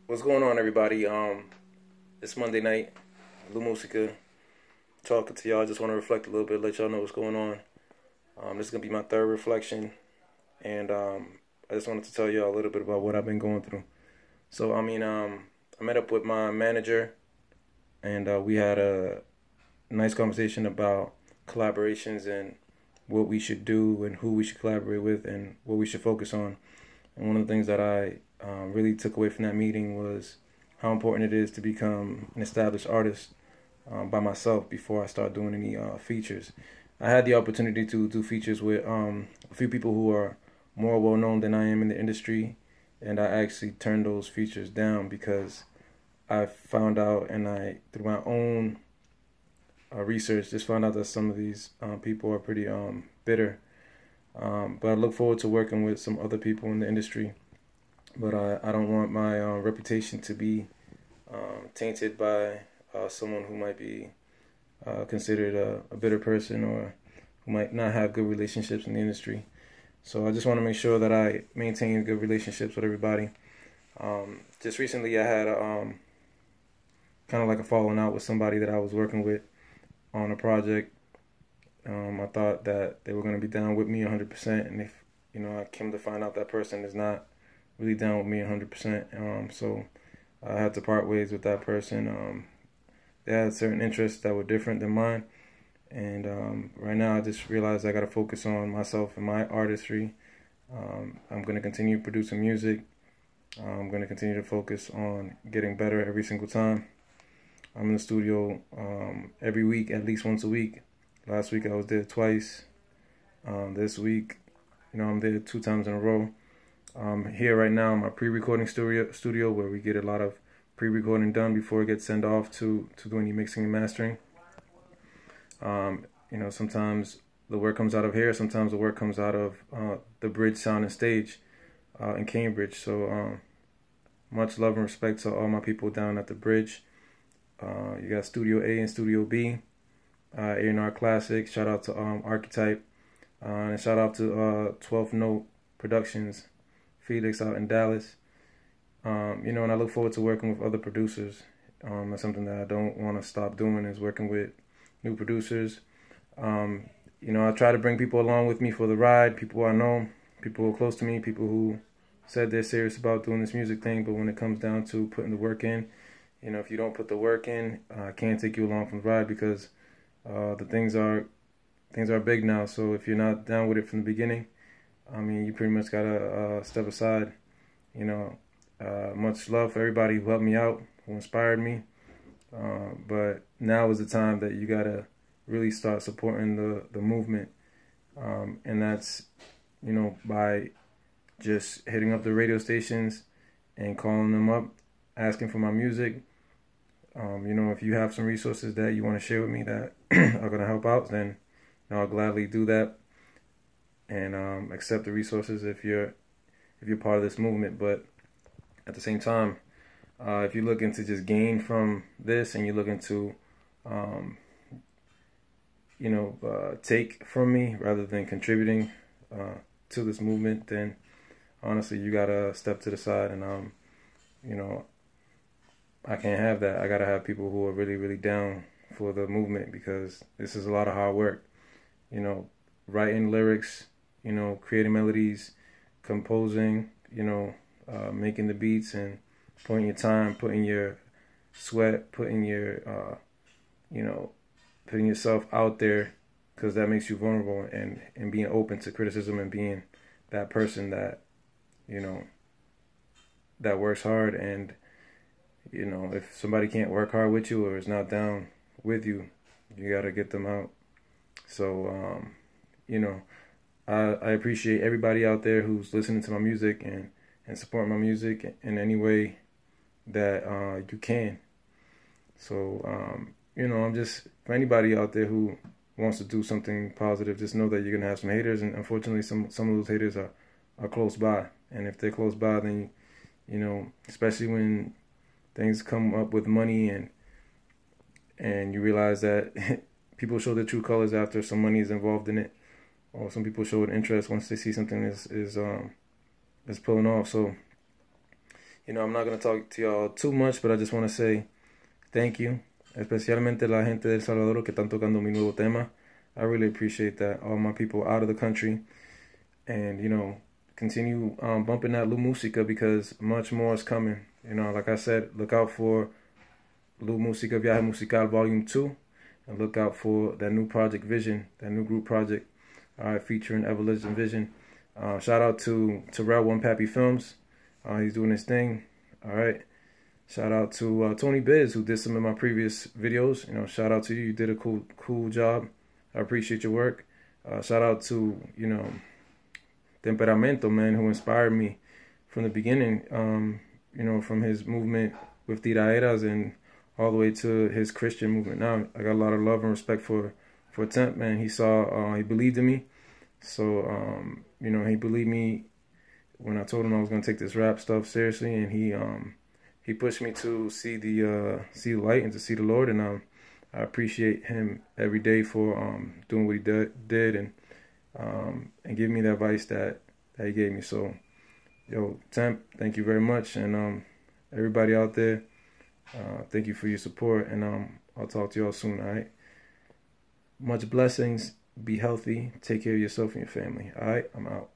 What's going on, everybody? It's Monday night. Loue Musica talking to y'all. I just want to reflect a little bit, let y'all know what's going on. This is gonna be my third reflection, and I just wanted to tell y'all a little bit about what I've been going through. So, I met up with my manager, and we had a nice conversation about collaborations and what we should do and who we should collaborate with and what we should focus on. And one of the things that I really took away from that meeting was how important it is to become an established artist by myself before I start doing any features. I had the opportunity to do features with a few people who are more well known than I am in the industry, and I actually turned those features down because I found out, and I, through my own research, just found out that some of these people are pretty bitter. But I look forward to working with some other people in the industry. But I don't want my reputation to be tainted by someone who might be considered a bitter person or who might not have good relationships in the industry. So I just want to make sure that I maintain good relationships with everybody. Just recently I had kind of like a falling out with somebody that I was working with on a project. I thought that they were going to be down with me 100%, and if I came to find out that person is not really down with me 100%. So I had to part ways with that person. They had certain interests that were different than mine, and right now I just realized I got to focus on myself and my artistry. I'm going to continue producing music. I'm going to continue to focus on getting better every single time. I'm in the studio every week, at least once a week. Last week I was there twice. This week, I'm there 2 times in a row. Here right now in my pre-recording studio where we get a lot of pre-recording done before it gets sent off to do any mixing and mastering. Sometimes the work comes out of here, sometimes the work comes out of the Bridge Sound and Stage in Cambridge. So much love and respect to all my people down at the Bridge. You got Studio A and Studio B. A&R Classic, shout out to Archetype, and shout out to 12th Note Productions, Felix out in Dallas. And I look forward to working with other producers. That's something that I don't want to stop doing, is working with new producers. I try to bring people along with me for the ride, people I know, people who are close to me, people who said they're serious about doing this music thing, but when it comes down to putting the work in, if you don't put the work in, I can't take you along for the ride, because the things are big now. So if you're not down with it from the beginning, you pretty much gotta step aside. Much love for everybody who helped me out, who inspired me. But now is the time that you gotta really start supporting the movement, and that's by just hitting up the radio stations and calling them up, asking for my music. If you have some resources that you want to share with me that are going to help out, then I'll gladly do that and accept the resources if you're part of this movement. But at the same time, if you're looking to just gain from this and you're looking to take from me rather than contributing to this movement, then honestly you gotta step to the side. And I can't have that. I gotta have people who are really, really down for the movement, because this is a lot of hard work. Writing lyrics, creating melodies, composing, making the beats, and putting your time, putting your sweat, putting your, putting yourself out there, because that makes you vulnerable, and being open to criticism, and being that person that, that works hard. And if somebody can't work hard with you or is not down with you, you got to get them out. So, I appreciate everybody out there who's listening to my music and supporting my music in any way that you can. So, I'm just, for anybody out there who wants to do something positive, just know that you're going to have some haters. And unfortunately, some of those haters are close by. And if they're close by, then, especially when things come up with money and you realize that people show their true colors after some money is involved in it, or some people show an interest once they see something is pulling off. So You know, I'm not going to talk to y'all too much, but I just want to say thank you, especialmente la gente del Salvador que están tocando mi nuevo tema. I really appreciate that. All my people out of the country. And, you know, continue bumping that Loue Musica, because much more is coming. You know, like I said, look out for Loue Musica Viaje Musical Volume 2. And look out for that new project Vision, that new group project, all right, featuring Evolution Vision. Shout out to Terrell One Pappy Films. He's doing his thing. All right. Shout out to Tony Biz, who did some of my previous videos. You know, shout out to you. You did a cool job. I appreciate your work. Shout out to, you know, Temperamento, man, who inspired me from the beginning. You know, from his movement with Tiraeras and all the way to his Christian movement. Now, I got a lot of love and respect for Temp, man. He saw, he believed in me. So, you know, he believed me when I told him I was gonna take this rap stuff seriously, and he pushed me to see the light and to see the Lord, and I appreciate him every day for doing what he did and giving me the advice that he gave me. So, yo, Temp, thank you very much, and everybody out there, thank you for your support, and I'll talk to y'all soon. All right, much blessings. Be healthy. Take care of yourself and your family. All right, I'm out.